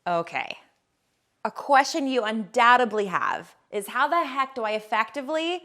Okay. A question you undoubtedly have is, how the heck do I effectively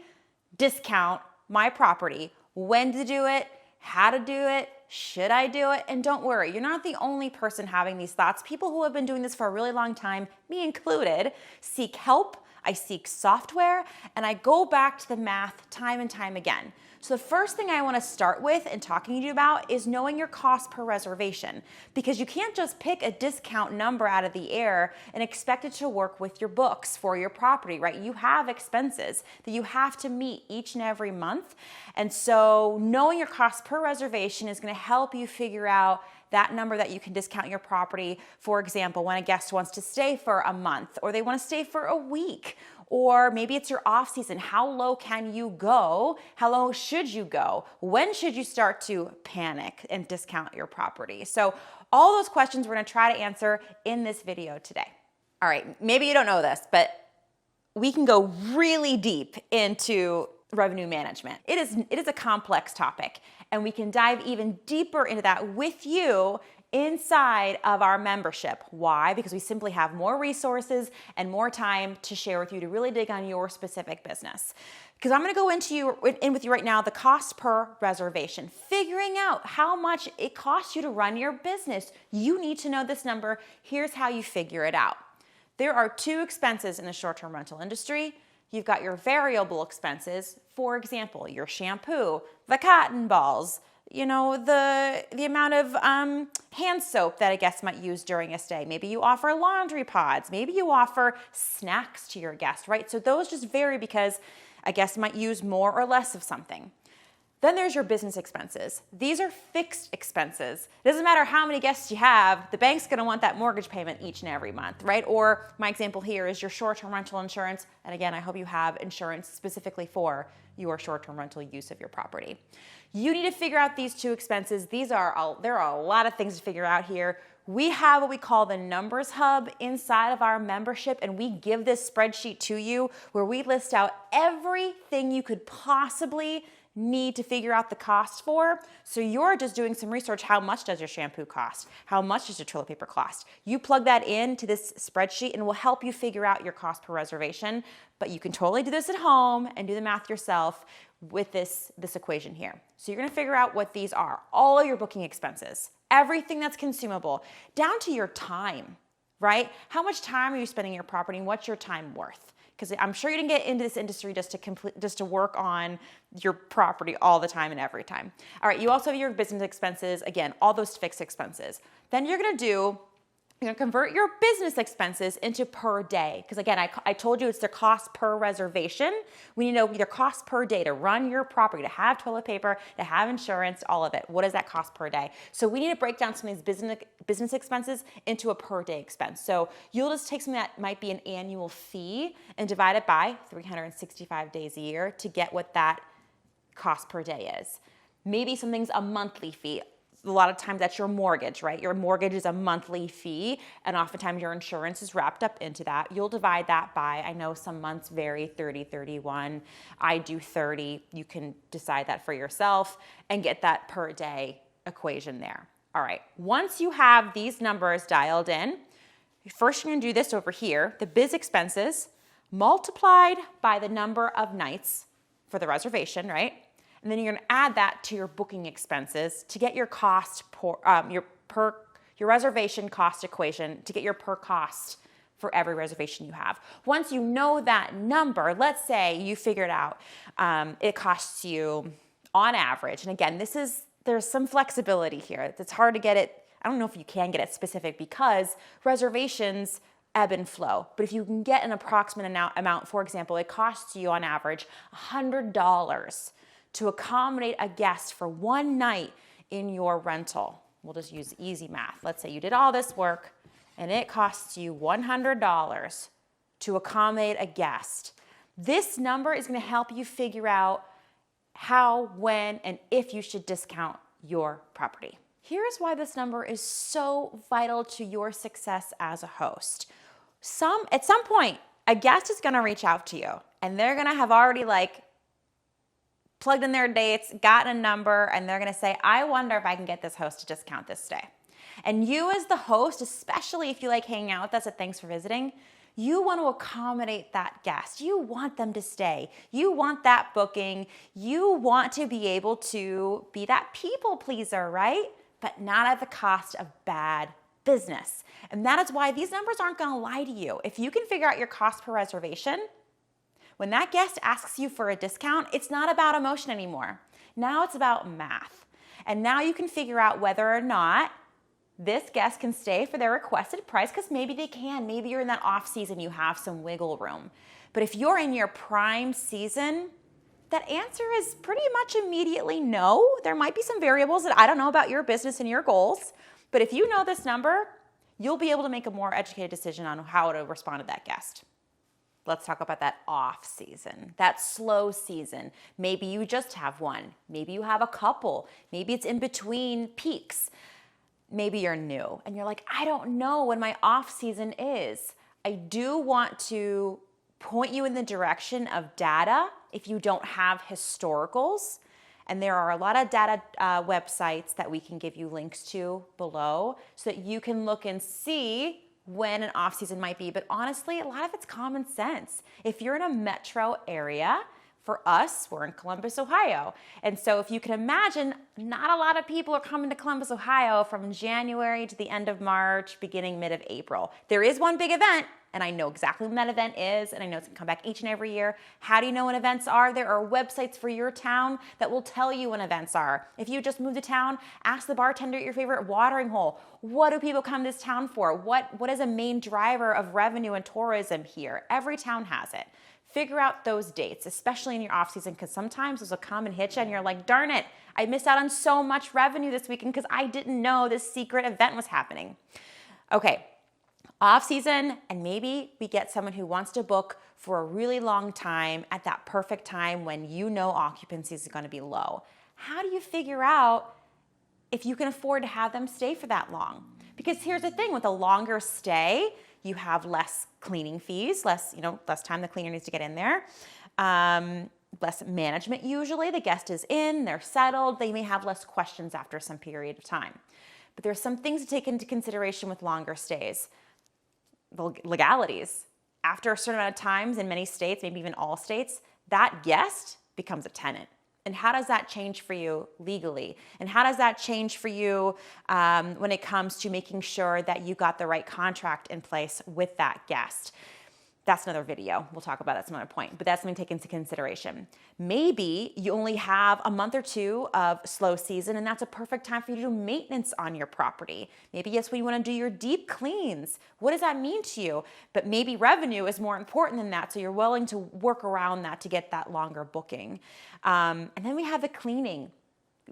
discount my property? When to do it, how to do it, should I do it? And don't worry, you're not the only person having these thoughts. People who have been doing this for a really long time, me included, seek help. I seek software, and I go back to the math time and time again. So the first thing I want to start with and talking to you about is knowing your cost per reservation, because you can't just pick a discount number out of the air and expect it to work with your books for your property, right? You have expenses that you have to meet each and every month. And so knowing your cost per reservation is going to help you figure out that number that you can discount your property. For example, when a guest wants to stay for a month, or they want to stay for a week, or maybe it's your off season. How low can you go? How low should you go? When should you start to panic and discount your property? So all those questions we're going to try to answer in this video today. All right, maybe you don't know this, but we can go really deep into revenue management. It is a complex topic, and we can dive even deeper into that with you inside of our membership. Why? Because we simply have more resources and more time to share with you to really dig on your specific business. Because I'm going to go in with you right now, the cost per reservation, figuring out how much it costs you to run your business. You need to know this number. Here's how you figure it out. There are two expenses in the short-term rental industry. You've got your variable expenses, for example, your shampoo, the cotton balls, the amount of hand soap that a guest might use during a stay. Maybe you offer laundry pods. Maybe you offer snacks to your guest, right? So those just vary because a guest might use more or less of something. Then there's your business expenses. These are fixed expenses. It doesn't matter how many guests you have, the bank's gonna want that mortgage payment each and every month, right? Or my example here is your short-term rental insurance. And again, I hope you have insurance specifically for your short-term rental use of your property. You need to figure out these two expenses. There are a lot of things to figure out here. We have what we call the Numbers Hub inside of our membership, and we give this spreadsheet to you where we list out everything you could possibly need to figure out the cost for. So you're just doing some research. How much does your shampoo cost? How much does your toilet paper cost? You plug that into this spreadsheet and it will help you figure out your cost per reservation. But you can totally do this at home and do the math yourself with this equation here. So you're gonna figure out what these are. All of your booking expenses, everything that's consumable, down to your time, right? How much time are you spending in your property and what's your time worth? Because I'm sure you didn't get into this industry just to work on your property all the time and every time. All right, you also have your business expenses, again, all those fixed expenses. Then you're gonna convert your business expenses into per day. Because again, I told you it's the cost per reservation. We need to know your cost per day to run your property, to have toilet paper, to have insurance, all of it. What does that cost per day? So we need to break down some of these business expenses into a per day expense. So you'll just take something that might be an annual fee and divide it by 365 days a year to get what that cost per day is. Maybe something's a monthly fee. A lot of times that's your mortgage, right? Your mortgage is a monthly fee, and oftentimes your insurance is wrapped up into that. You'll divide that by, I know some months vary, 30, 31. I do 30. You can decide that for yourself and get that per day equation there. All right, once you have these numbers dialed in, first you're gonna do this over here, the biz expenses multiplied by the number of nights for the reservation, right? And then you're going to add that to your booking expenses to get your your reservation cost equation, to get your per cost for every reservation you have. Once you know that number, let's say you figured out it costs you on average, and again, there's some flexibility here. It's hard to get it. I don't know if you can get it specific because reservations ebb and flow. But if you can get an approximate amount, for example, it costs you on average $100 to accommodate a guest for one night in your rental. We'll just use easy math. Let's say you did all this work and it costs you $100 to accommodate a guest. This number is going to help you figure out how, when, and if you should discount your property. Here's why this number is so vital to your success as a host. At some point, a guest is going to reach out to you and they're going to have already plugged in their dates, gotten a number, and they're going to say, I wonder if I can get this host to discount this stay. And you as the host, especially if you like hanging out with us at Thanks for Visiting, you want to accommodate that guest. You want them to stay. You want that booking. You want to be able to be that people pleaser, right? But not at the cost of bad business. And that is why these numbers aren't going to lie to you. If you can figure out your cost per reservation, when that guest asks you for a discount, it's not about emotion anymore. Now it's about math. And now you can figure out whether or not this guest can stay for their requested price, because maybe they can. Maybe you're in that off season, you have some wiggle room. But if you're in your prime season, that answer is pretty much immediately no. There might be some variables that I don't know about your business and your goals, but if you know this number, you'll be able to make a more educated decision on how to respond to that guest. Let's talk about that off season, that slow season. Maybe you just have one. Maybe you have a couple. Maybe it's in between peaks. Maybe you're new and you're like, I don't know when my off season is. I do want to point you in the direction of data if you don't have historicals. And there are a lot of data websites that we can give you links to below so that you can look and see when an off season might be. But honestly, a lot of it's common sense. If you're in a metro area, for us, we're in Columbus, Ohio. And so if you can imagine, not a lot of people are coming to Columbus, Ohio from January to the end of March, beginning mid of April. There is one big event, and I know exactly when that event is, and I know it's gonna come back each and every year. How do you know when events are? There are websites for your town that will tell you when events are. If you just moved to town, ask the bartender at your favorite watering hole. What do people come to this town for? What is a main driver of revenue and tourism here? Every town has it. Figure out those dates, especially in your off season, because sometimes those will come and hit you and you're like, darn it, I missed out on so much revenue this weekend because I didn't know this secret event was happening. Okay, off season, and maybe we get someone who wants to book for a really long time at that perfect time when you know occupancy is going to be low. How do you figure out if you can afford to have them stay for that long? Because here's the thing, with a longer stay, you have less cleaning fees, less time the cleaner needs to get in there, less management usually. The guest is in, they're settled, they may have less questions after some period of time. But there's some things to take into consideration with longer stays. The legalities. After a certain amount of times in many states, maybe even all states, that guest becomes a tenant. And how does that change for you legally? And how does that change for you when it comes to making sure that you got the right contract in place with that guest? That's another video. We'll talk about that some other point, but that's something to take into consideration. Maybe you only have a month or two of slow season, and that's a perfect time for you to do maintenance on your property. Maybe yes, when you want to do your deep cleans. What does that mean to you? But maybe revenue is more important than that, so you're willing to work around that to get that longer booking. And then we have the cleaning.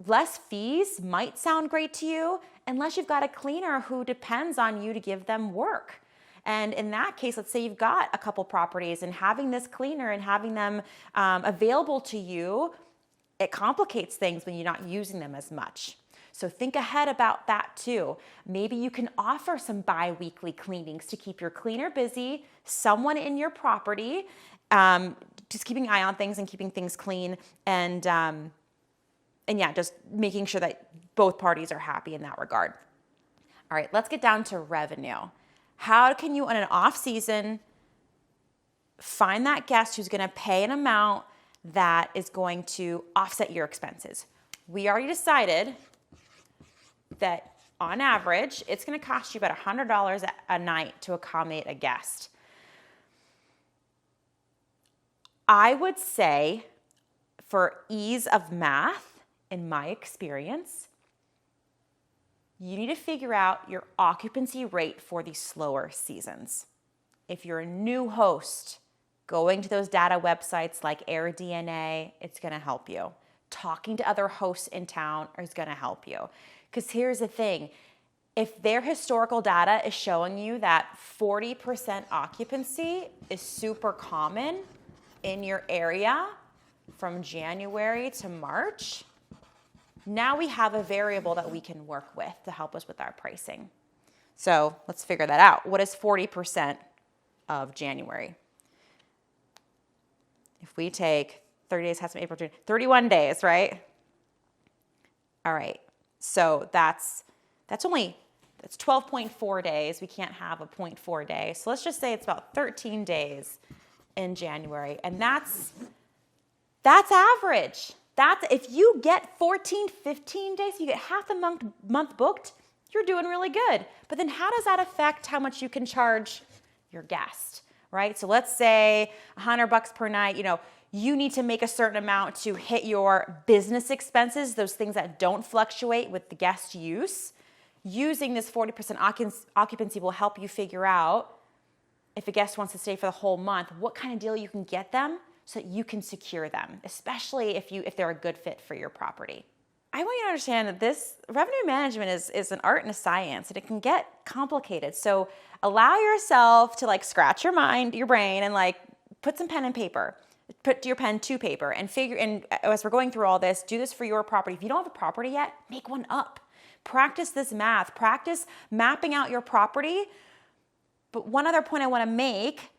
Less fees might sound great to you unless you've got a cleaner who depends on you to give them work. And in that case, let's say you've got a couple properties, and having this cleaner and having them available to you, it complicates things when you're not using them as much. So think ahead about that too. Maybe you can offer some bi-weekly cleanings to keep your cleaner busy, someone in your property, just keeping an eye on things and keeping things clean, and yeah, just making sure that both parties are happy in that regard. All right, let's get down to revenue. How can you, in an off season, find that guest who's going to pay an amount that is going to offset your expenses? We already decided that on average, it's going to cost you about $100 a night to accommodate a guest. I would say, for ease of math, in my experience, you need to figure out your occupancy rate for these slower seasons. If you're a new host, going to those data websites like AirDNA, it's going to help you. Talking to other hosts in town is going to help you. Because here's the thing, if their historical data is showing you that 40% occupancy is super common in your area from January to March, now we have a variable that we can work with to help us with our pricing. So let's figure that out. What is 40% of January? If we take 30 days, has some April, June, 31 days, right? All right. So that's only it's 12.4 days. We can't have a 0.4 day. So let's just say it's about 13 days in January. And that's average. That's if you get 14, 15 days, you get half the month booked, you're doing really good. But then how does that affect how much you can charge your guest, right? So let's say $100 per night, you need to make a certain amount to hit your business expenses, those things that don't fluctuate with the guest use. Using this 40% occupancy will help you figure out if a guest wants to stay for the whole month, what kind of deal you can get them so that you can secure them, especially if they're a good fit for your property. I want you to understand that this revenue management is an art and a science, and it can get complicated. So allow yourself to scratch your brain, and put some pen and paper. Put your pen to paper and figure, and as we're going through all this, do this for your property. If you don't have a property yet, make one up. Practice this math. Practice mapping out your property. But one other point I want to make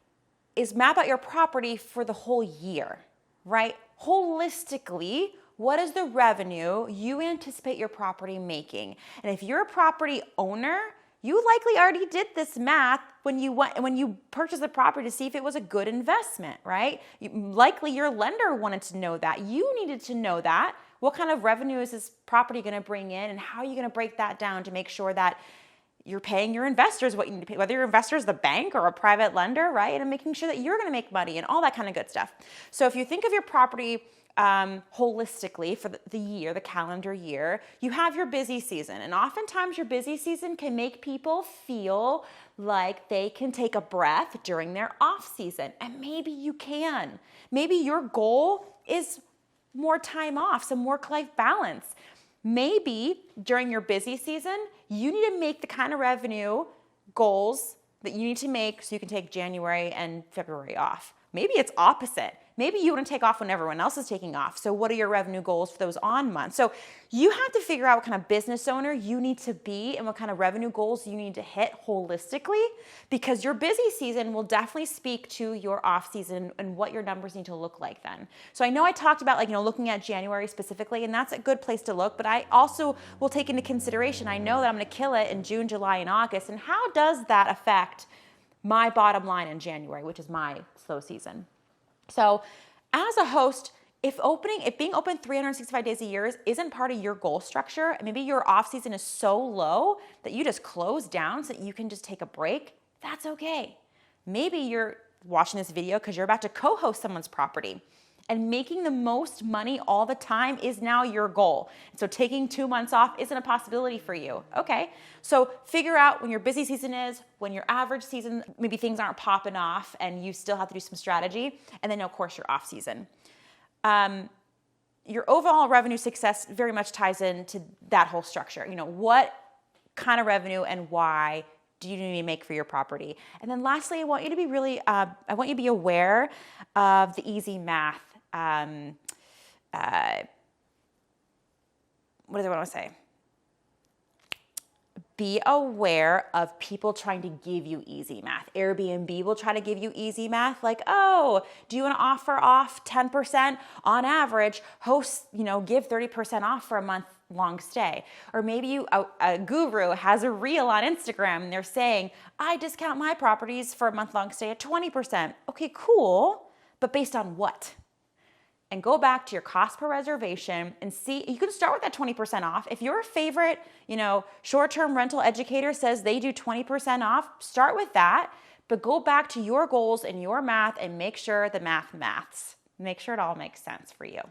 is map out your property for the whole year, right? Holistically, what is the revenue you anticipate your property making? And if you're a property owner, you likely already did this math when you purchased the property to see if it was a good investment, right? Likely your lender wanted to know that. You needed to know that. What kind of revenue is this property going to bring in, and how are you going to break that down to make sure that you're paying your investors what you need to pay, whether your investor is the bank or a private lender, right? And making sure that you're going to make money and all that kind of good stuff. So if you think of your property holistically for the year, the calendar year, you have your busy season. And oftentimes your busy season can make people feel like they can take a breath during their off season. And maybe you can. Maybe your goal is more time off, some work-life balance. Maybe during your busy season, you need to make the kind of revenue goals that you need to make so you can take January and February off. Maybe it's opposite. Maybe you want to take off when everyone else is taking off. So what are your revenue goals for those on months? So you have to figure out what kind of business owner you need to be and what kind of revenue goals you need to hit holistically, because your busy season will definitely speak to your off season and what your numbers need to look like then. So I know I talked about looking at January specifically, and that's a good place to look, but I also will take into consideration, I know that I'm going to kill it in June, July, and August, and how does that affect my bottom line in January, which is my slow season? So as a host, if being open 365 days a year isn't part of your goal structure, and maybe your off season is so low that you just close down so that you can just take a break, that's okay. Maybe you're watching this video because you're about to co-host someone's property, and making the most money all the time is now your goal. And so taking 2 months off isn't a possibility for you. Okay, so figure out when your busy season is, when your average season, maybe things aren't popping off and you still have to do some strategy, and then of course your off season. Your overall revenue success very much ties into that whole structure. What kind of revenue and why do you need to make for your property? And then lastly, I want you to be aware of the easy math. What do I want to say? Be aware of people trying to give you easy math. Airbnb will try to give you easy math, like, oh, do you want to offer off 10% on average? Hosts, give 30% off for a month-long stay. Or maybe a guru has a reel on Instagram and they're saying, I discount my properties for a month-long stay at 20%. Okay, cool, but based on what? And go back to your cost per reservation and see, you can start with that 20% off. If your favorite, short-term rental educator says they do 20% off, start with that, but go back to your goals and your math and make sure the maths. Make sure it all makes sense for you.